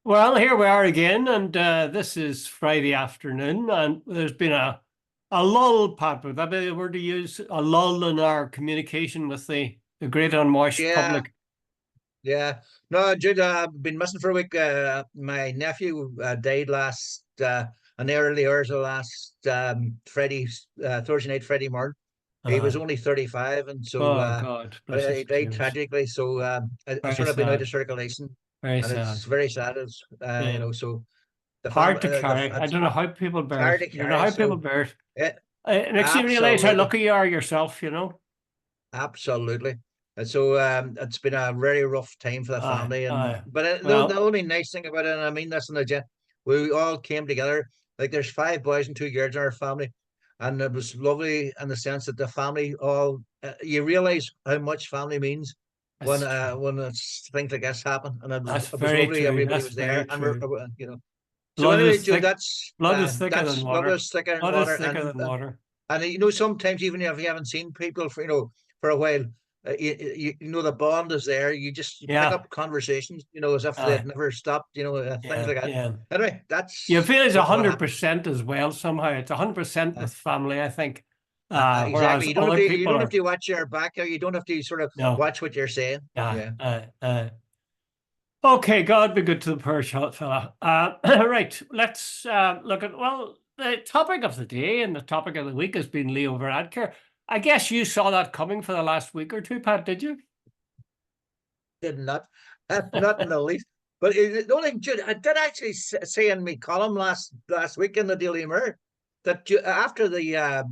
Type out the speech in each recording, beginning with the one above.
Well, here we are again, and this is Friday afternoon, and there's been a lull, Pat. Would that be the word to use? A lull in our communication with the great unwashed Yeah, public. yeah. No, Jude, I've been missing for a week. My nephew died an early hours of last Thursday night, Friday morning. He was Uh, only 35, and so oh God, bless but his he died dreams. tragically. So I Very sort of been out of sad. circulation, Very and it's sad. very sad. Yeah, So the hard family, to carry. I it's don't know how people bear it. hard to I don't know carry. how people So bear it. it It makes you realize how absolutely. lucky you are yourself. You know. Absolutely. And so it's been a very rough time for the family. And but the Well, only nice thing about it, and I mean this in the jet, we all came together. Like there's five boys and two girls in our family, and it was lovely in the sense that the family all you realize how much family means that's true. when it's things like this happen, and That's it was very lovely. true. Everybody That's was very there, and true. So Blood anyway, is Jude, thick. Blood is thicker than that's blood water. is thicker than Blood is water, thicker than water. and sometimes even if you haven't seen people for for a while, you know the bond is there. You pick Yeah. up conversations, as if Uh, they'd never stopped, things yeah. like that. Yeah. Anyway, You that's feel it's what happened. 100% as well somehow. It's 100% Uh, with family, I think. exactly. Whereas other You people don't have are to watch your back, or you don't have to sort of no. watch what you're saying. Yeah. Yeah. Okay, God be good to the poor shot fella. Right. Let's look at the topic of the day and the topic of the week has been Leo Varadkar. I guess you saw that coming for the last week or two, Pat, did you? Did not, not in the least. But the only thing, Jude, I did actually say in my column last week in the Daily Mirror that after the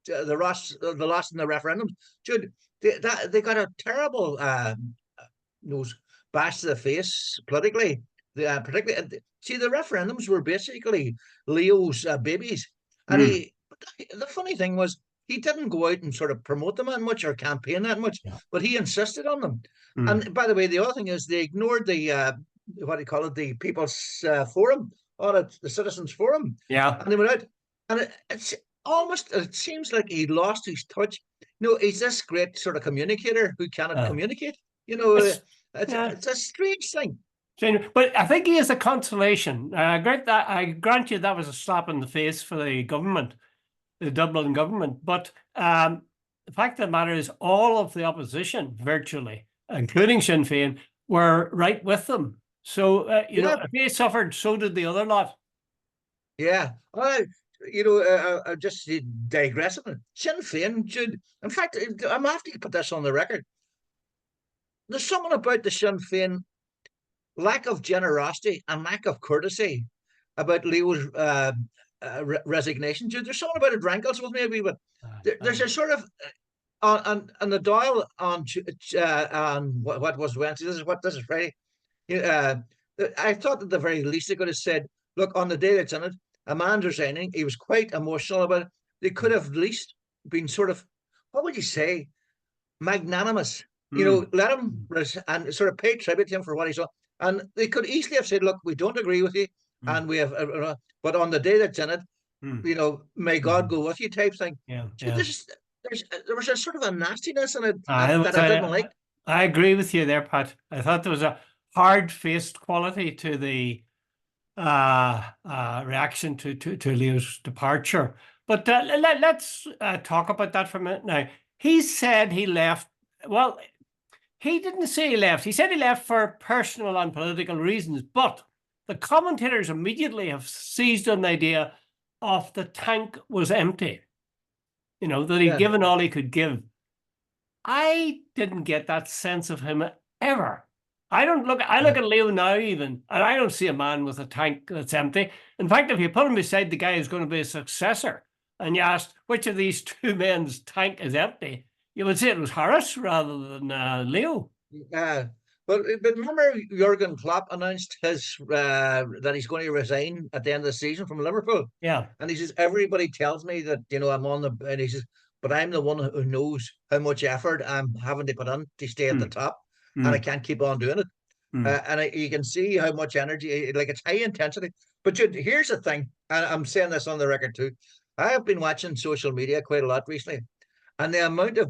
loss in the referendum, Jude, they got a terrible nose bash to the face politically. Particularly, see, the referendums were basically Leo's babies, and Hmm. the funny thing was he didn't go out and sort of promote them that much or campaign that much, Yeah. but he insisted on them. Hmm. And by the way, the other thing is they ignored the what do you call it, the People's Forum, or the Citizens Forum, Yeah. and they went out, and it seems like he lost his touch. No, he's this great sort of communicator who cannot Uh, communicate. it's yeah. It's a strange thing. But I think he is a consolation. I grant you that was a slap in the face for the government, the Dublin government. But the fact of the matter is, all of the opposition, virtually, including Sinn Féin, were right with them. So Yeah, if they suffered, so did the other lot. yeah. I just digress on it. Sinn Féin should, in fact, I'm have to put this on the record. There's something about the Sinn Féin lack of generosity and lack of courtesy about Leo's resignation. There's something about it rankles with me a wee bit. There's a sort of on the dial on what was Wednesday. This is Friday. Uh, I thought at the very least they could have said, "Look, on the day that's in it, a man's resigning." He was quite emotional about it. They could have at least been sort of, what would you say, magnanimous. Mm. Let him and sort of pay tribute to him for what he's done. And they could easily have said, "Look, we don't agree with you, Mm. and we have, but on the day that's in it, Mm. may God Mm. go with you," type thing. Yeah, So yeah. there was a sort of a nastiness in it I would that I didn't say like. I agree with you there, Pat. I thought there was a hard-faced quality to the reaction to Leo's departure. But let's talk about that for a minute now. He said he left. Well, he didn't say he left. He said he left for personal and political reasons. But the commentators immediately have seized on the idea of the tank was empty. That he'd Yeah, given all he could give. I didn't get that sense of him ever. I uh, look at Leo now even, and I don't see a man with a tank that's empty. In fact, if you put him beside the guy who's going to be a successor, and you asked which of these two men's tank is empty, you would say it was Harris rather than Leo. uh, but remember, Jurgen Klopp announced his that he's going to resign at the end of the season from Liverpool. Yeah. And he says, everybody tells me that, I'm and he says, but I'm the one who knows how much effort I'm having to put in to stay at the Mm, top, and I mm, can't keep on doing it. mm. You can see how much energy, like it's high intensity. But here's the thing, and I'm saying this on the record too. I have been watching social media quite a lot recently, and the amount of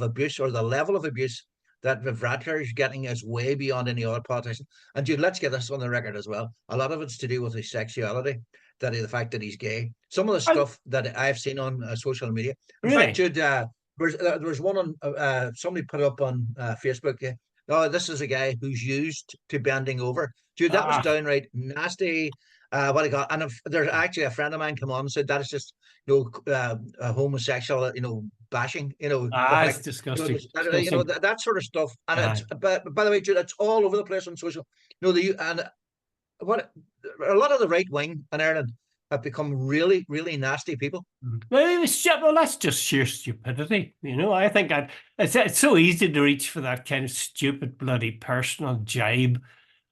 abuse or the level of abuse that Varadkar is getting is way beyond any other politician. And Jude, let's get this on the record as well. A lot of it's to do with his sexuality, the fact that he's gay. Some of the And stuff that I've seen on social media. In fact, really, Jude, there was one on somebody put it up on Facebook. Oh, this is a guy who's used to bending over. Dude, that was ah, downright nasty. What I got, and if there's actually a friend of mine come on and said that is just a homosexual, bashing, the it's fact, disgusting, that, disgusting. that sort of stuff. And Uh, it's, but by the way, Jude, it's all over the place on social. And what a lot of the right wing in Ireland have become really, really nasty people. well, that's just sheer stupidity. I think it's so easy to reach for that kind of stupid, bloody personal jibe.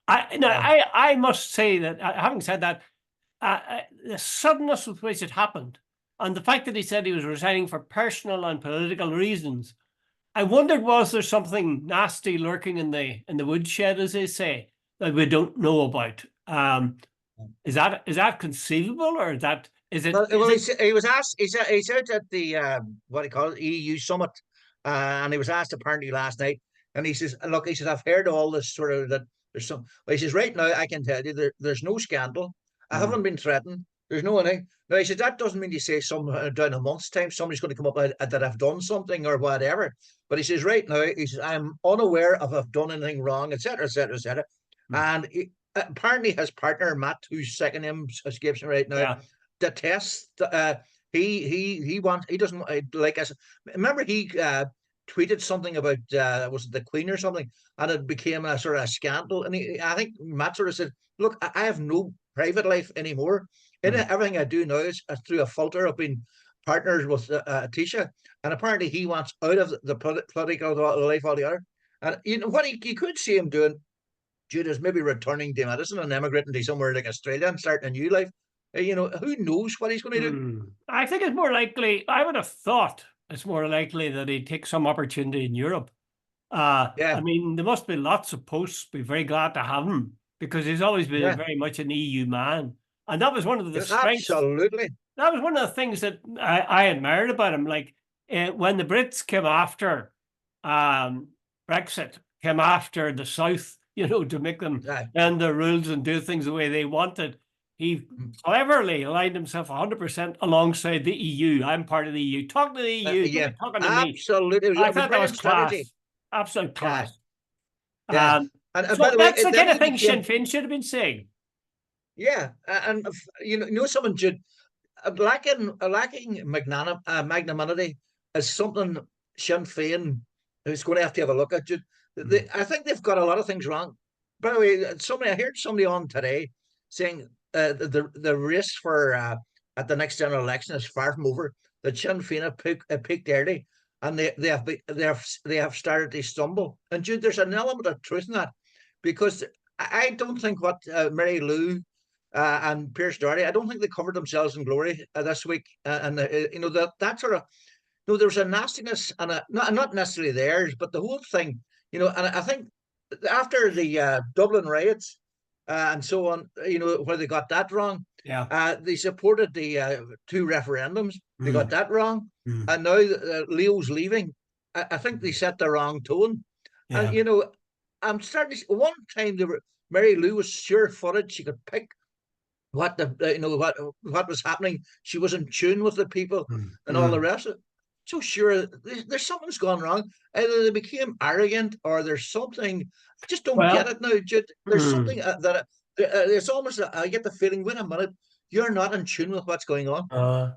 Yeah. I must say that, having said that, the suddenness with which it happened, and the fact that he said he was resigning for personal and political reasons, I wondered, was there something nasty lurking in the woodshed, as they say, that we don't know about? Is that conceivable, or is it? Well, he was asked. He's out at the what do you call it, EU summit, and he was asked apparently last night, and he says, "Look," he says, "I've heard all this sort of that there's some." Well, he says, "Right now, I can tell you there's no scandal. I Mm, haven't been threatened. There's no anything." Now he said that doesn't mean to say some down a month's time somebody's going to come up that I've done something or whatever. But he says right now, he says I'm unaware of I've done anything wrong, etc., etc., etc. mm, And apparently his partner Matt, whose second name escapes me right now, yeah. detests. He doesn't like us. Remember he tweeted something about was it the Queen or something, and it became a sort of a scandal. And I think Matt sort of said, "Look, I have no private life anymore. And Mm. everything I do now is through a filter of being partners with Tisha, and apparently he wants out of the political life altogether. And what he could see him doing, Jude, is maybe returning to medicine and emigrating to somewhere like Australia and starting a new life. Who knows what he's going to do? I think it's more likely. I would have thought it's more likely that he'd take some opportunity in Europe. I Yeah, mean, there must be lots of posts. Be very glad to have him, because he's always been yeah, very much an EU man, and that was one of the yeah, strengths. absolutely. That was one of the things that I admired about him. Like when the Brits came after um, Brexit, came after the South, to make them Yeah, bend their rules and do things the way they wanted. He cleverly aligned himself 100% alongside the EU. I'm part of the EU. Talk to the EU. Don't yeah, be talking to me. absolutely. I It was thought that was brilliant strategy. class. Absolute Yeah, class. yeah. Um, And by so the way, that's the then kind of he thing Sinn became, Féin should have been saying. yeah, and someone should lacking magnanimity is something Sinn Féin is going to have a look at. Mm. I think they've got a lot of things wrong. By the way, I heard somebody on today saying the race for at the next general election is far from over. That Sinn Féin have peaked early, and they have started to stumble. And Jude, there's an element of truth in that, because I don't think what Mary Lou and Pierce Doherty, I don't think they covered themselves in glory this week. And that sort of there was a nastiness and not necessarily theirs, but the whole thing. And I think after the Dublin riots and so on, where they got that wrong, Yeah. they supported the two referendums. They got Mm. that wrong, Mm. and now Leo's leaving. I think they set the wrong tone, and Yeah. I'm starting to. One time Mary Lou was sure-footed; she could pick what what was happening. She was in tune with the people Mm. and all the Mm. rest of it. So sure, there's something's gone wrong. Either they became arrogant or there's something. I just don't get Well, it now, Jude. There's mm. something that it's almost. I get the feeling. Wait a minute, you're not in tune with what's going on.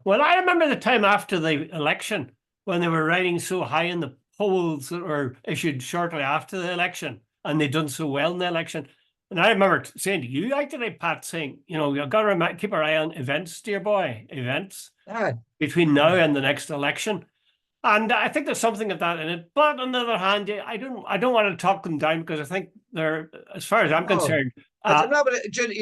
Well, I remember the time after the election when they were riding so high in the polls that were issued shortly after the election, and they'd done so well in the election. And I remember saying to you, actually, Pat, saying, you've got to keep our eye on events, dear boy, events Ah, between now and the next election. And I think there's something of that in it. But on the other hand, I don't want to talk them down, because I think they're, as far as I'm no. concerned, No, but Jude,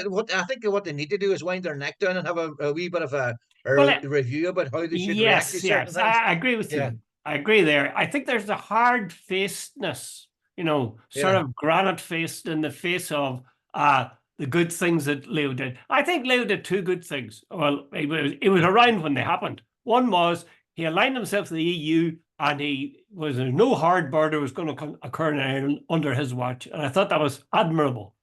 what I think what they need to do is wind their neck down and have a wee bit of well, review about how they should react to yes, certain yes, things. I agree with Yeah, you. I agree there. I think there's a hard facedness, sort yeah, of granite faced in the face of the good things that Leo did. I think Leo did two good things. Well, it was around when they happened. One was he aligned himself to the EU and there's no hard border was going to occur in Ireland under his watch. And I thought that was admirable.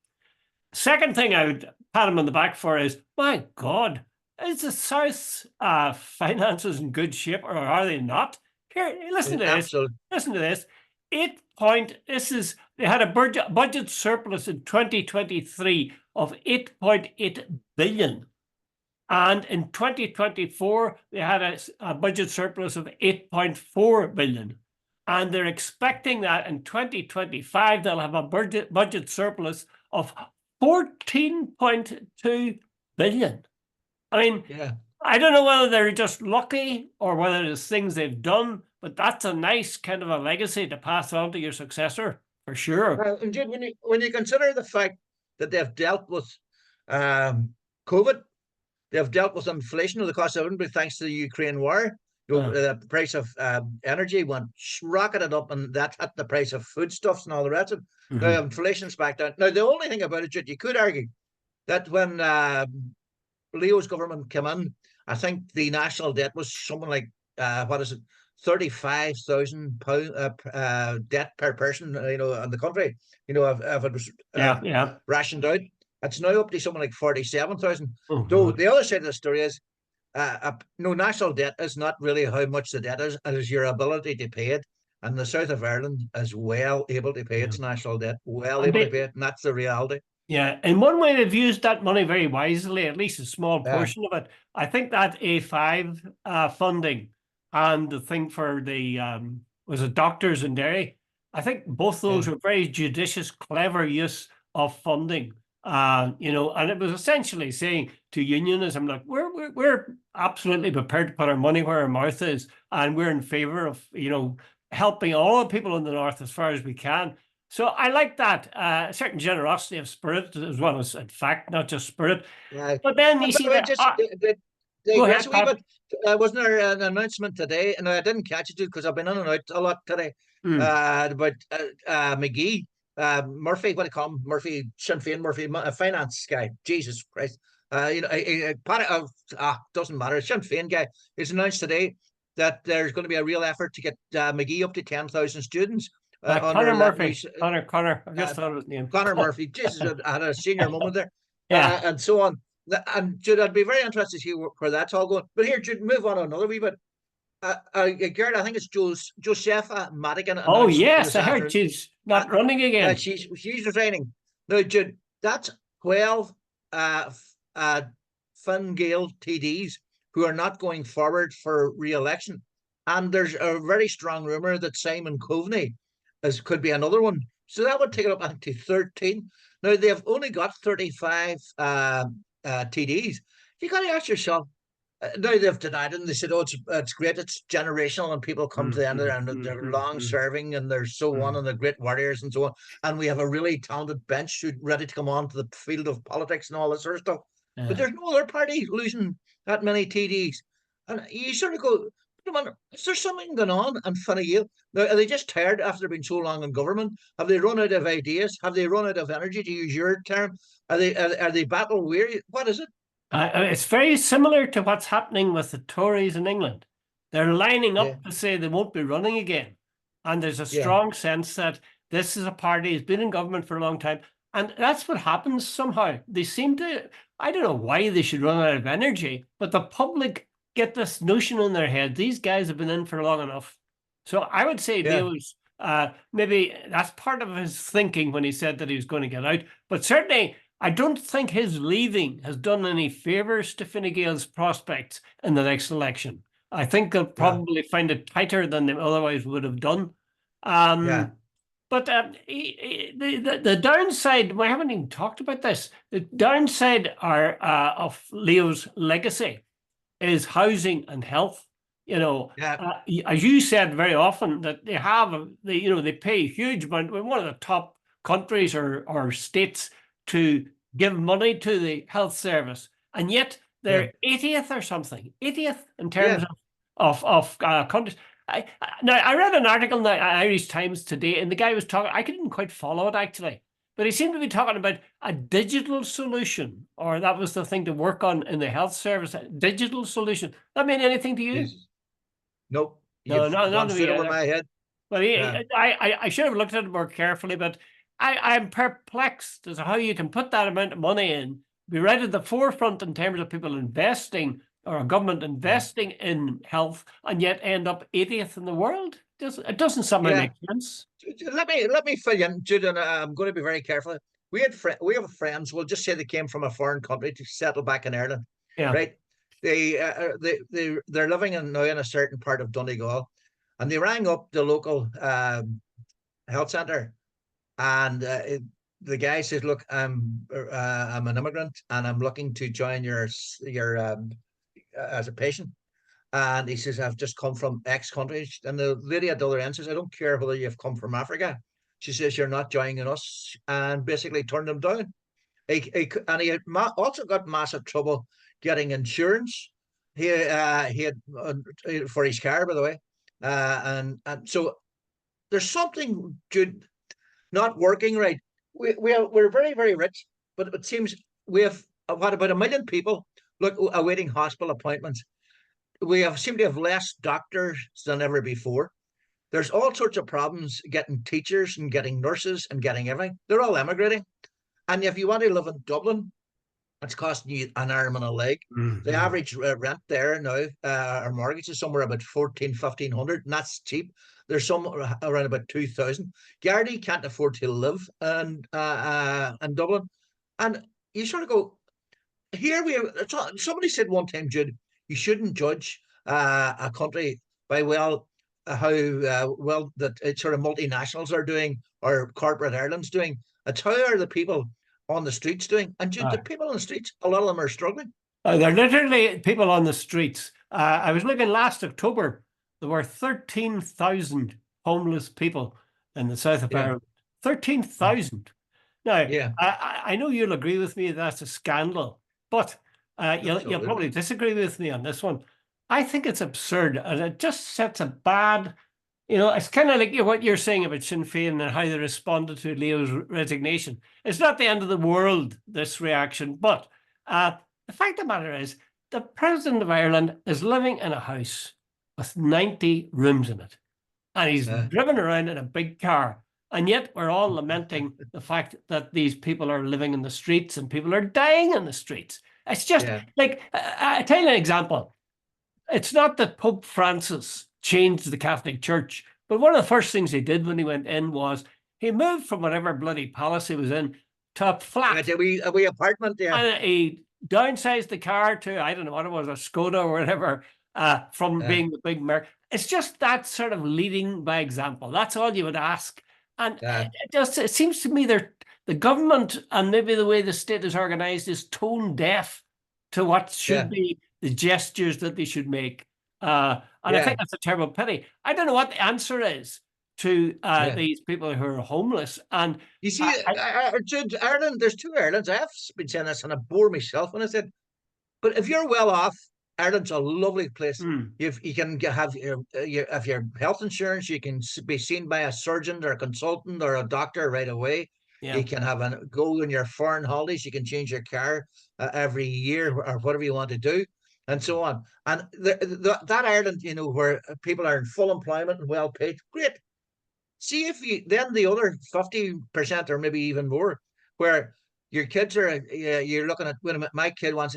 Second thing I would pat him on the back for is, my God, is the South's finances in good shape, or are they not? Here, listen to this. Absolutely. Listen to this. They had a budget surplus in 2023 of 8.8 billion. And in 2024, they had a budget surplus of 8.4 billion. And they're expecting that in 2025, they'll have a budget surplus of 14.2 billion. I mean, I don't know whether they're just lucky or whether there's things they've done, but that's a nice kind of a legacy to pass on to your successor, for sure. And Jude, when you consider the fact that they've dealt with COVID, they've dealt with inflation of the cost of living thanks to the Ukraine war. The price of energy went rocketed up, and that hit the price of foodstuffs and all the rest of it. Now inflation's back down. Now, the only thing about it, Jude, you could argue that when Leo's government came in, I think the national debt was something like £35,000 debt per person, in the country. If it was rationed out, it's now up to something like 47,000. Though the other side of the story is, national debt is not really how much the debt is; it is your ability to pay it. And the south of Ireland is well able to pay its national debt, able to pay it, and that's the reality. Yeah, in one way, they've used that money very wisely, at least a small portion of it. I think that A5 funding and the thing for the was it doctors in Derry? I think both those were very judicious, clever use of funding. And it was essentially saying to unionism, like, we're absolutely prepared to put our money where our mouth is, and we're in favor of helping all the people in the north as far as we can. So I like that certain generosity of spirit, as well as in fact, not just spirit. But then you see that. Wasn't there an announcement today? And I didn't catch it because I've been in and out a lot today. About McGee, Murphy, what do you call him? Murphy, Sinn Féin Murphy, a finance guy. Jesus Christ. Doesn't matter. Sinn Féin guy is announced today that there's going to be a real effort to get McGee up to 10,000 students. Connor Murphy. Connor. I just thought of his name. Connor Murphy. Jesus, I had a senior moment there. And so on. And Jude, I'd be very interested to see where that's all going. But here, Jude, move on another wee bit. Gerd, I think it's Josepha Madigan. Oh, yes, I heard she's not running again. She's resigning. No, Jude, that's 12 Fine Gael TDs who are not going forward for re-election. And there's a very strong rumour that Simon Coveney could be another one. So that would take it up to 13. Now, they've only got 35 TDs. You got to ask yourself, now they've denied it and they said, it's great, it's generational, and people come to the end of it and they're long serving and they're so on, and they're great warriors and so on. And we have a really talented bench who's ready to come on to the field of politics and all this sort of stuff. But there's no other party losing that many TDs. And you sort of go, is there something going on in Fine Gael? Now, are they just tired after being so long in government? Have they run out of ideas? Have they run out of energy, to use your term? Are they battle weary? What is it? It's very similar to what's happening with the Tories in England. They're lining up to say they won't be running again. And there's a strong sense that this is a party that's been in government for a long time. And that's what happens somehow. They seem to, I don't know why they should run out of energy, but the public get this notion in their head. These guys have been in for long enough. So I would say Leo's, maybe that's part of his thinking when he said that he was going to get out. But certainly, I don't think his leaving has done any favours to Fine Gael's prospects in the next election. I think they'll probably find it tighter than they otherwise would have done. But the downside, we haven't even talked about this. The downside of Leo's legacy is housing and health. As you said very often, that they pay a huge amount. We're one of the top countries or states to give money to the health service, and yet they're 80th or something, 80th in terms of countries. I read an article in the Irish Times today, and the guy was talking. I couldn't quite follow it actually, but he seemed to be talking about a digital solution, or that was the thing to work on in the health service. A digital solution. That mean anything to you? Nope. No, You've no, not gone to straight me over either. my head. But Yeah, I should have looked at it more carefully, but I'm perplexed as to how you can put that amount of money in, be right at the forefront in terms of people investing or a government yeah, investing in health, and yet end up 80th in the world. It doesn't somehow yeah. make sense. Let me fill you in, Jude, and I'm going to be very careful. We have friends. We'll just say they came from a foreign country to settle back in Ireland, Yeah. right? They're living now in a certain part of Donegal, and they rang up the local health centre, and the guy says, "Look, I'm an immigrant, and I'm looking to join your as a patient." And he says, "I've just come from X countries." And the lady at the other end says, "I don't care whether you've come from Africa." She says, "You're not joining us," and basically turned him down. And he had also got massive trouble getting insurance. He had for his car, by the way. And so there's something good not working right. We're very, very rich, but it seems we have what about 1 million people look awaiting hospital appointments. Seem to have less doctors than ever before. There's all sorts of problems getting teachers and getting nurses and getting everything. They're all emigrating. And if you want to live in Dublin, it's costing you an arm and a leg. The Mm-hmm. average rent there now, our mortgage is somewhere about 1,400, 1,500, and that's cheap. There's some around about 2,000. Gardaí can't afford to live in Dublin. And you sort of go, here we have somebody said one time, Jude, you shouldn't judge a country by how well that sort of multinationals are doing or corporate Ireland's doing. It's how are the people on the streets doing? And Jude, the people on the streets, a lot of them are struggling. There are literally people on the streets. I was looking last October, there were 13,000 homeless people in the south of Yeah, Ireland. 13,000. Now, yeah, I know you'll agree with me that's a scandal, but you'll probably absolutely. disagree with me on this one. I think it's absurd, and it just sets a bad, it's kind of like what you're saying about Sinn Féin and how they responded to Leo's resignation. It's not the end of the world, this reaction, but the fact of the matter is the President of Ireland is living in a house with 90 rooms in it, and he's Uh, driven around in a big car. And yet we're all lamenting the fact that these people are living in the streets and people are dying in the streets. It's just yeah, like, I tell you an example. It's not that Pope Francis changed the Catholic Church, but one of the first things he did when he went in was he moved from whatever bloody palace he was in to a yeah. flat. A wee apartment, yeah, And he downsized the car to, I don't know what it was, a Skoda or whatever, from uh, being the big Merc. It's just that sort of leading by example. That's all you would ask. And uh, it seems to me the government and maybe the way the state is organized is tone deaf to what should yeah, be the gestures that they should make. And I yeah, think that's a terrible pity. I don't know what the answer is to yeah. these people who are homeless. And You see, I, Jude, Ireland, there's two Irelands. I have been saying this and I bore myself when I said, but if you're well off, Ireland's a lovely place. hmm, You can have if your health insurance, you can be seen by a surgeon or a consultant or a doctor right away. yeah. You can have a go on your foreign holidays. You can change your car every year or whatever you want to do, and so on. And that Ireland, where people are in full employment and well paid, great. See if you then the other 50% or maybe even more, where your kids are, you're looking at, when my kid wants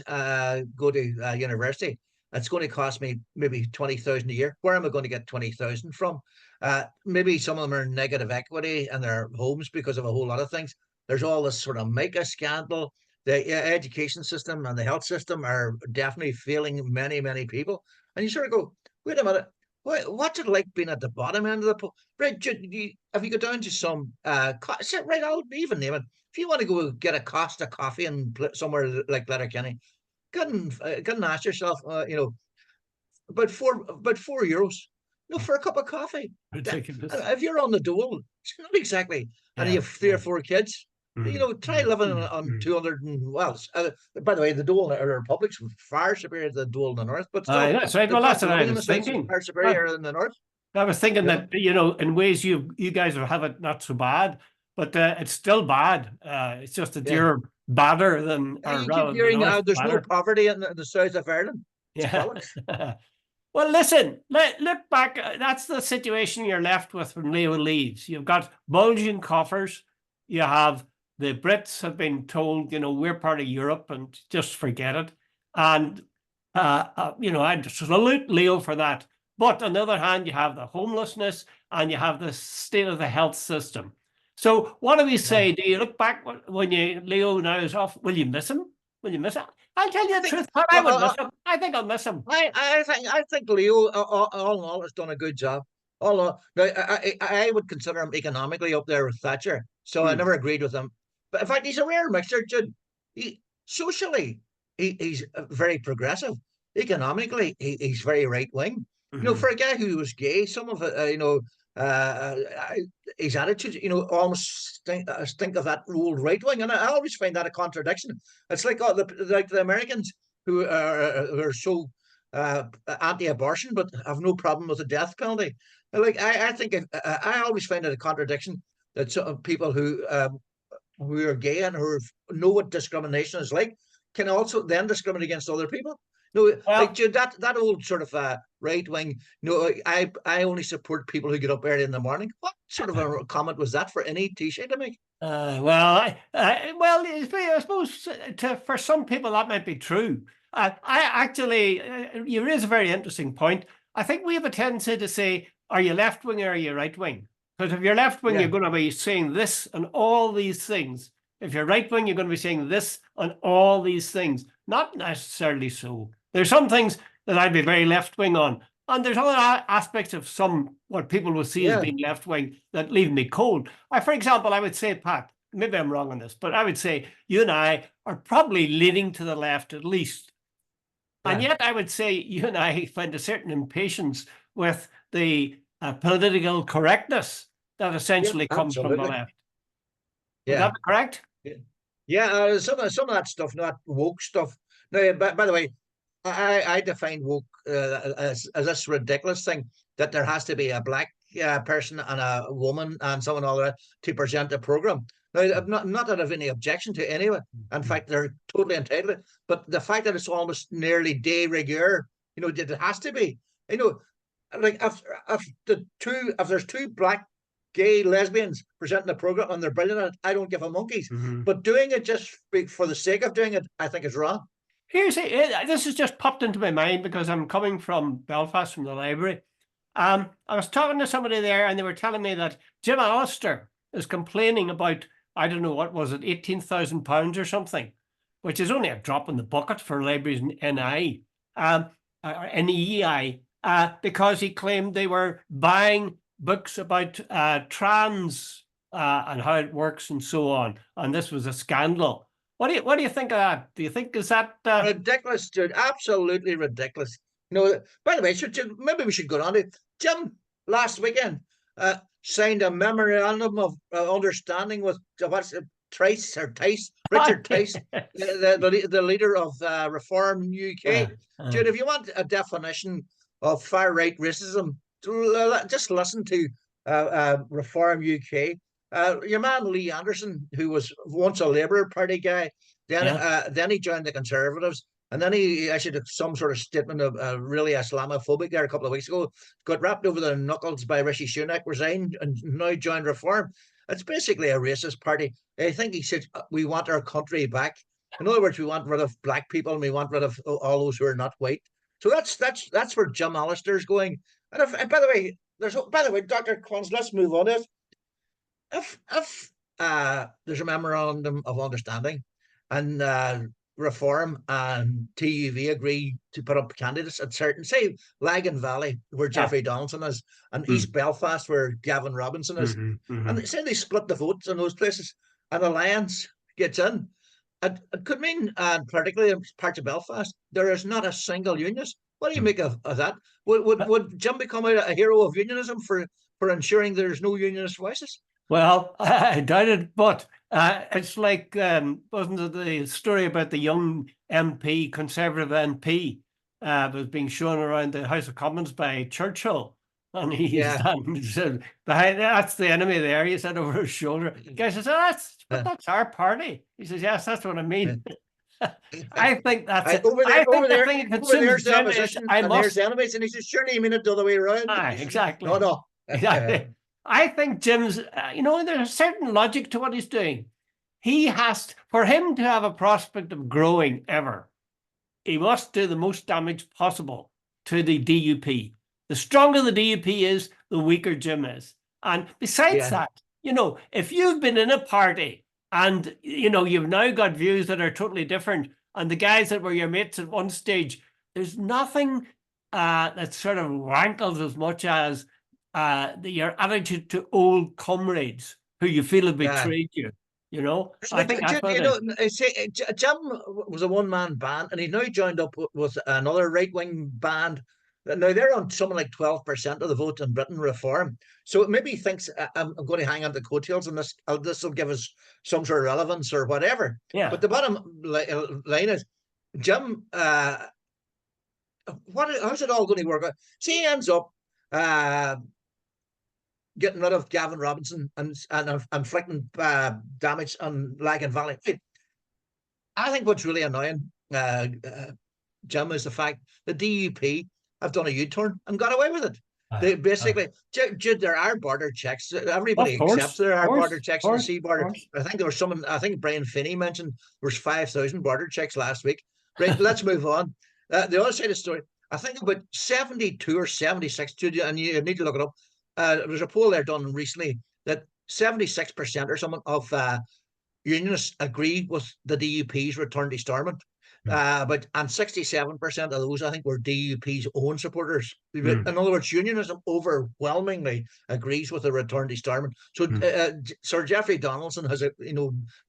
go to university, it's going to cost me maybe 20,000 a year. Where am I going to get 20,000 from? Maybe some of them are negative equity in their homes because of a whole lot of things. There's all this sort of mega scandal. The education system and the health system are definitely failing many, many people. And you sort of go, wait a minute, what's it like being at the bottom end of the pool? Right, if you go down to some, right, I'll even name it. If you want to go get a Costa coffee and somewhere like Letterkenny, go and ask yourself, about €4, for a cup of coffee. Ridiculous. If you're on the dole, it's not exactly, and you Yeah, have three or yeah. four kids. Mm, Try mm, living mm, on mm. 200 and well. By the way, the dole in the Republic's far superior to the dole in the North, but still, That's right. the Well, that's cost what of I living in was the South is thinking. far Well, superior than the North. I was thinking You know, that, in ways you guys have it not so bad, but it's still bad. It's just that yeah. you're badder than, or You keep rather, the hearing North there's no badder. poverty in the south of Ireland. It's Yeah. bollocks. Well, listen, look back. That's the situation you're left with when Leo leaves. You've got bulging coffers. You have the Brits have been told, we're part of Europe and just forget it. And, I salute Leo for that. But on the other hand, you have the homelessness and you have the state of the health system. So what do we Yeah. say? Do you look back when Leo now is off? Will you miss him? Will you miss him? I'll tell you I the think truth, but I would miss him. I think I'll miss him. I think Leo all in all has done a good job. Now, I would consider him economically up there with Thatcher, so I Hmm. never agreed with him. But in fact, he's a rare mixture. Jude. Socially, he's very progressive. Economically, he's very right wing. For Mhm. a guy who was gay, some of it, uh, his attitude, almost stink of that old right wing, and I always find that a contradiction. It's like the Americans who are so anti-abortion but have no problem with the death penalty. Like I think I always find it a contradiction that some people who are gay and who know what discrimination is like can also then discriminate against other people. No, like Well, Jude, that old sort of right wing. I only support people who get up early in the morning. What sort of a comment was that for any Taoiseach to make? I suppose for some people that might be true. You raise a very interesting point. I think we have a tendency to say, are you left wing or are you right wing? Because if you're left wing, you're Yeah, going to be saying this and all these things. If you're right wing, you're going to be saying this and all these things. Not necessarily so. There's some things that I'd be very left wing on. And there's other aspects of what people will see as yeah, being left wing that leave me cold. For example, I would say, Pat, maybe I'm wrong on this, but I would say you and I are probably leaning to the left at least. And yeah. yet I would say you and I find a certain impatience with the political correctness that Yeah, essentially comes from the absolutely. left. Would that Yeah. be correct? Yeah, yeah. Some of that stuff, not woke stuff. Now, by the way, I define woke as this ridiculous thing that there has to be a black person and a woman and someone other to present the program. Now, not that I've any objection to any of it. In fact, they're totally entitled. But the fact that it's almost nearly de rigueur, that it has to be. You know, like if there's two black gay lesbians presenting the program and they're brilliant at it, I don't give a monkeys. Mm-hmm. But doing it just for the sake of doing it, I think is wrong. This has just popped into my mind because I'm coming from Belfast from the library. I was talking to somebody there and they were telling me that Jim Allister is complaining about, I don't know, what was it, £18,000 or something, which is only a drop in the bucket for libraries in NI, or NEI, because he claimed they were buying books about trans and how it works and so on. And this was a scandal. What do you think of that? Do you think is that Ridiculous, dude. Absolutely ridiculous. By the way, maybe we should go on it. Jim last weekend signed a memorandum of understanding with what's it, Richard Tice, the leader of Reform UK. uh, Dude, if you want a definition of far right racism, just listen to Reform UK. Your man Lee Anderson, who was once a Labour Party guy, yeah, then he joined the Conservatives, and then he issued some sort of statement of really Islamophobic there a couple of weeks ago. Got wrapped over the knuckles by Rishi Sunak, resigned, and now joined Reform. It's basically a racist party. I think he said we want our country back. In other words, we want rid of black people and we want rid of all those who are not white. So that's where Jim Allister's going. And by the way, Dr. Quans, let's move on. If there's a memorandum of understanding and Reform and TUV agree to put up candidates at certain, say, Lagan Valley, where yeah. Jeffrey Donaldson is, and Mm. East Belfast, where Gavin Robinson is, Hmm. Hmm. and say they split the votes in those places, an alliance gets in. It could mean, particularly in parts of Belfast, there is not a single unionist. What do you make of that? Would Jim become a hero of unionism for ensuring there's no unionist voices? Well, I doubt it, but it's like, wasn't it the story about the young MP, Conservative MP, was being shown around the House of Commons by Churchill, and he's Yeah. standing behind. That's the enemy there. He said over his shoulder. The guy says, "Oh, that's our party." He says, "Yes, that's what I Yeah. mean." I think that's it. Over there, I think over the there, thing that over consumes there's the Jim is opposition, I and there's must. the enemies, and he says, "Surely you mean it the other way around?" Ah, He says, "No, exactly. no." Exactly. I think Jim's, there's a certain logic to what he's doing. He has, for him to have a prospect of growing ever, he must do the most damage possible to the DUP. The stronger the DUP is, the weaker Jim is. And besides Yeah, that, if you've been in a party and, you've now got views that are totally different, and the guys that were your mates at one stage, there's nothing that sort of rankles as much as your attitude to old comrades who you feel have yeah. betrayed you. I think that's what You it know, is. Jim was a one-man band, and he's now joined up with another right-wing band. Now they're on something like 12% of the vote in Britain Reform. So maybe he thinks I'm going to hang on the coattails, and this will give us some sort of relevance or whatever. Yeah. But the bottom line is, Jim, how's it all going to work out? See, he ends up uh, getting rid of Gavin Robinson and inflicting damage on Lagan Valley. I think what's really annoying, Jim, is the fact the DUP have done a U-turn and got away with it. They basically, Jude, there are border checks. Everybody Of accepts course, there of are course, border of checks in the course, sea of border. course. I think there was someone. I think Brian Finney mentioned there was 5,000 border checks last week. Right, let's move on. The other side of the story, I think about 72 or 76, and you need to look it up. There was a poll there done recently that 76% or something of unionists agree with the DUP's return to Stormont. But and 67% of those, I think, were DUP's own supporters. In other words, unionism overwhelmingly agrees with the return to Stormont. So Sir Geoffrey Donaldson has,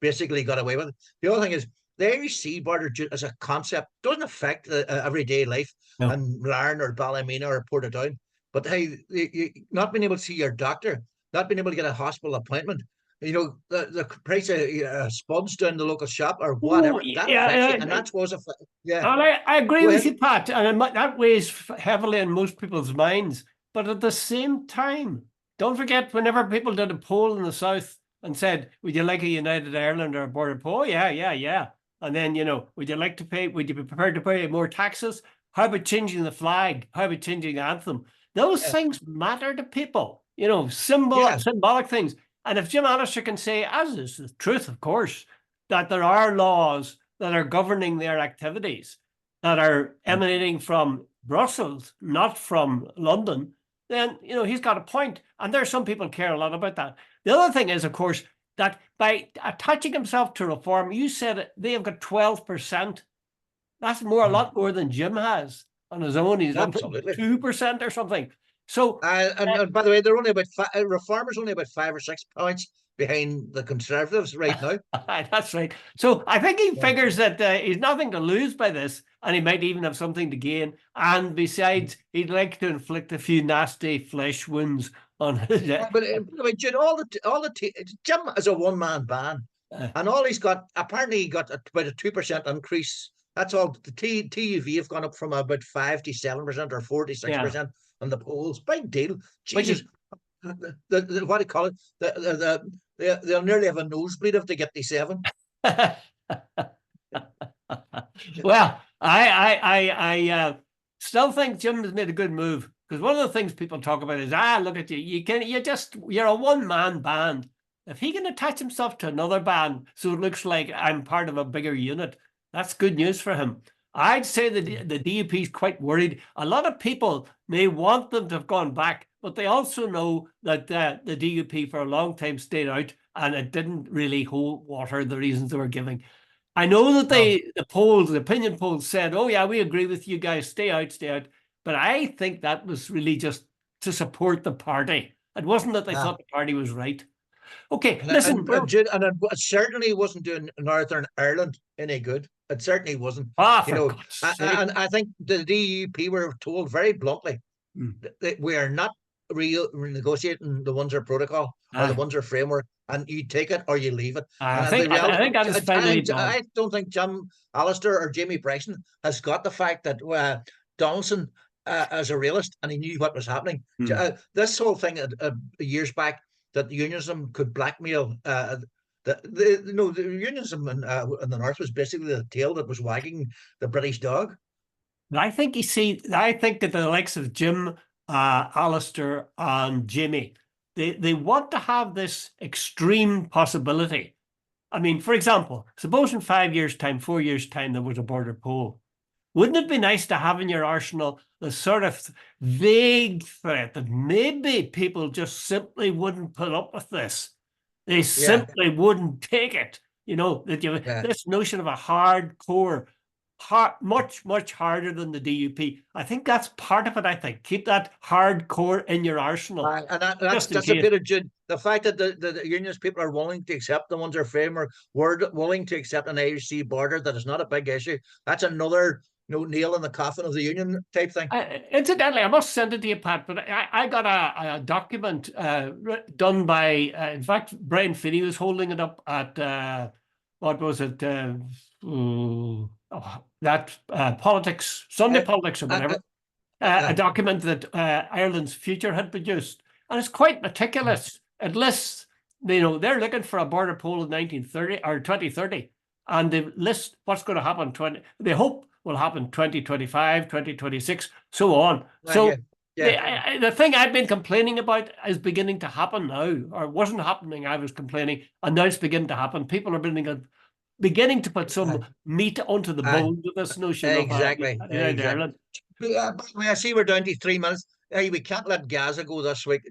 basically got away with it. The other thing is the Irish Sea border as a concept doesn't affect everyday life No. in Larne or Ballymena or Portadown. But hey, you not being able to see your doctor, not being able to get a hospital appointment, the price of spuds down the local shop or Oh, whatever, that affects you, yeah. and that's was a yeah. And I agree Go with ahead. you, Pat, and that weighs heavily in most people's minds. But at the same time, don't forget, whenever people did a poll in the South and said, "Would you like a United Ireland or a border poll?" Oh, yeah. And then, would you be prepared to pay more taxes? How about changing the flag? How about changing the anthem? Those Yeah, things matter to people, yeah, symbolic things. And if Jim Allister can say, as is the truth, of course, that there are laws that are governing their activities that are emanating from Brussels, not from London, then he's got a point. And there are some people care a lot about that. The other thing is, of course, that by attaching himself to reform, you said they have got 12%. That's a lot more than Jim has on his own. He's absolutely. 1.2% or something. So And by the way, they're only about reformers only about 5 or 6 points behind the Conservatives right now. that's right. So I think he Yeah. figures that he's nothing to lose by this, and he might even have something to gain. And besides, he'd like to inflict a few nasty flesh wounds on his. But Jude, Jim is a one-man band, and all he's got apparently he got about a 2% increase. That's all. The TUV have gone up from about 5 to 7% or 4 to 6% on the polls. Big deal. Jesus, what do you call it? They'll nearly have a nosebleed if they get to 7. Well, I still think Jim has made a good move, because one of the things people talk about is, look at you, you're a one-man band. If he can attach himself to another band so it looks like I'm part of a bigger unit, that's good news for him. I'd say the DUP is quite worried. A lot of people may want them to have gone back, but they also know that the DUP for a long time stayed out, and it didn't really hold water, the reasons they were giving. I know that No. the opinion polls said, "Oh yeah, we agree with you guys, stay out, stay out." But I think that was really just to support the party. It wasn't that they thought the party was right. Okay, listen. And it certainly wasn't doing Northern Ireland any good. It certainly wasn't. For God's sake. And I think the DUP were told very bluntly that we are not renegotiating the ones are protocol or the ones are framework, and you take it or you leave it. I And think that is finally done. I don't think Jim Allister or Jamie Bryson has got the fact that Donaldson as a realist, and he knew what was happening. This whole thing years back that unionism could blackmail The unionism in the north was basically the tail that was wagging the British dog. I think I think that the likes of Jim, Allister, and Jimmy, they want to have this extreme possibility. I mean, for example, suppose in 5 years' time, 4 years' time, there was a border poll. Wouldn't it be nice to have in your arsenal the sort of vague threat that maybe people just simply wouldn't put up with this? They Yeah, simply wouldn't take it. That you yeah. this notion of a hardcore, much, much harder than the DUP. I think that's part of it, I think. Keep that hardcore in your arsenal, And that's just in case. dissipated, Jude. The fact that the unionist people are willing to accept, the ones that are framework were willing to accept an Irish Sea border, that is not a big issue. That's another nail in the coffin of the union type thing. Incidentally, I must send it to you, Pat, but I got a document done by, in fact, Brian Finney was holding it up at, what was it? That politics, Sunday Uh, Politics or uh, whatever. A uh, document that Ireland's Future had produced. And it's quite meticulous. It lists, they're looking for a border poll in 1930 or 2030. And they list what's going to happen. They hope will happen 2025, 2026, so on. So yeah, yeah. the thing I've been complaining about is beginning to happen now, or wasn't happening. I was complaining, and now it's beginning to happen. People are beginning to put Uh, some meat onto the uh, bones of this notion of exactly, United exactly. Ireland. By the way, I see we're down to 3 minutes. Hey, we can't let Gaza go this week.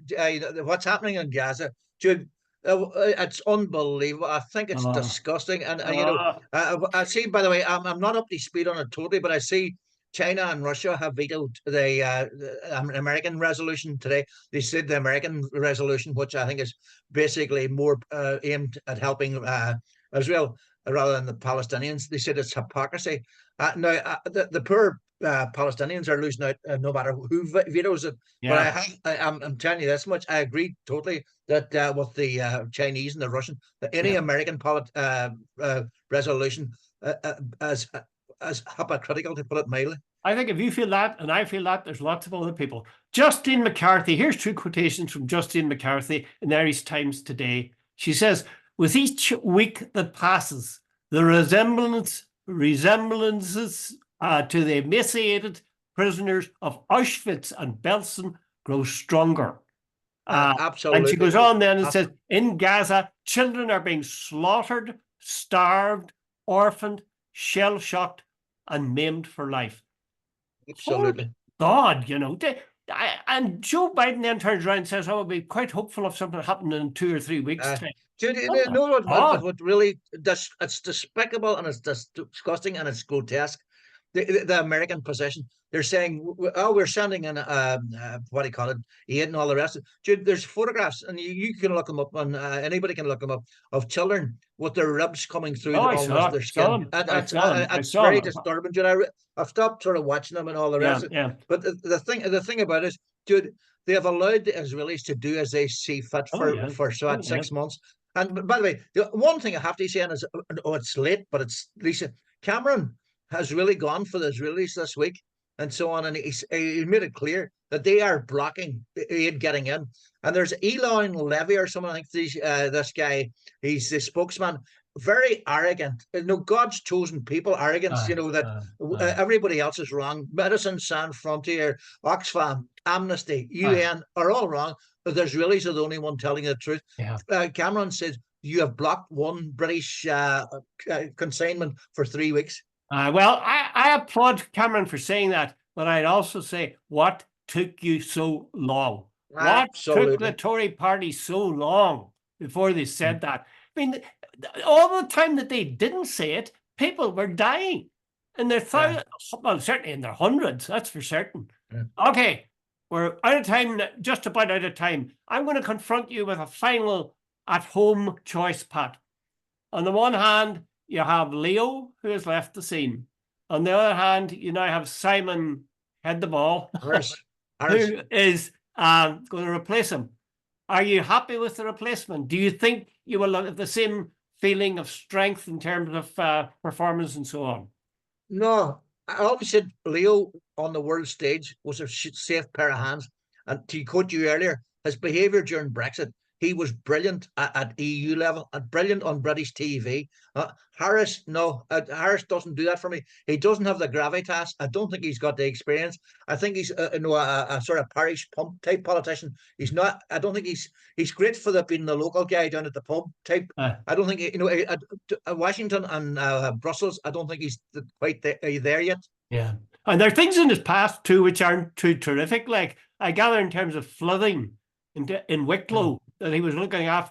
What's happening in Gaza, Jude? It's unbelievable. I think it's Oh, disgusting. And oh, I see. By the way, I'm not up to speed on it totally, but I see China and Russia have vetoed the American resolution today. They said the American resolution, which I think is basically more aimed at helping Israel rather than the Palestinians. They said it's hypocrisy. Now, the poor Palestinians are losing out no matter who vetoes it. But yeah. I'm telling you this much. I agree totally that with the Chinese and the Russian, that any Yeah. American resolution as hypocritical, to put it mildly. I think if you feel that and I feel that, there's lots of other people. Justine McCarthy, here's two quotations from Justine McCarthy in Irish Times today. She says, with each week that passes, the resemblances to the emaciated prisoners of Auschwitz and Belsen grow stronger. And she Absolutely. goes on then and says, in Gaza, children are being slaughtered, starved, orphaned, shell-shocked, and maimed for life. Absolutely. God, and Joe Biden then turns around and says, "I will be quite hopeful of something happening in 2 or 3 weeks' time." Do you What the know God? what really it's despicable and it's disgusting and it's grotesque. The American position. They're saying, "Oh, we're sending in what do you call it, aid and all the rest." Dude, there's photographs, and you can look them up, and anybody can look them up of children with their ribs coming through Oh, I almost saw, their saw skin. him. And I saw him. I it's saw very him. disturbing. Dude, I've stopped sort of watching them and all the Yeah, rest of it. yeah. But the thing about it is, dude, they have allowed the Israelis to do as they see fit Oh, yeah. for so Oh, at yeah. 6 months. And by the way, the one thing I have to say is, oh, it's late, but it's Lisa Cameron has really gone for the Israelis this week and so on, and he made it clear that they are blocking aid getting in. And there's Elon Levy or someone, I think this guy, he's the spokesman, very arrogant. God's chosen people, arrogance. Aye, That aye. everybody else is wrong. Medicine Sans Frontier, Oxfam, Amnesty, Aye. UN are all wrong. But the Israelis are the only one telling the truth. Yeah. Cameron says you have blocked one British consignment for 3 weeks. Well, I applaud Cameron for saying that, but I'd also say, what took you so long? What took the Absolutely. Tory party so long before they said that? I mean, all the time that they didn't say it, people were dying. And they're thousands, well, certainly in their hundreds, that's for certain. Yeah. Okay, we're out of time, just about out of time. I'm going to confront you with a final at-home choice, Pat. On the one hand, you have Leo, who has left the scene. On the other hand, you now have Simon Head the Ball, who is going to replace him. Are you happy with the replacement? Do you think you will have the same feeling of strength in terms of performance and so on? No, I always said Leo on the world stage was a safe pair of hands. And to quote you earlier, his behaviour during Brexit, he was brilliant at EU level and brilliant on British TV. Harris, no, Harris doesn't do that for me. He doesn't have the gravitas. I don't think he's got the experience. I think he's a sort of parish pump type politician. He's not. I don't think he's great for being the local guy down at the pub type. I don't think Washington and Brussels. I don't think he's quite there yet. Yeah, and there are things in his past too which aren't too terrific. Like I gather in terms of flooding in Wicklow that he was looking after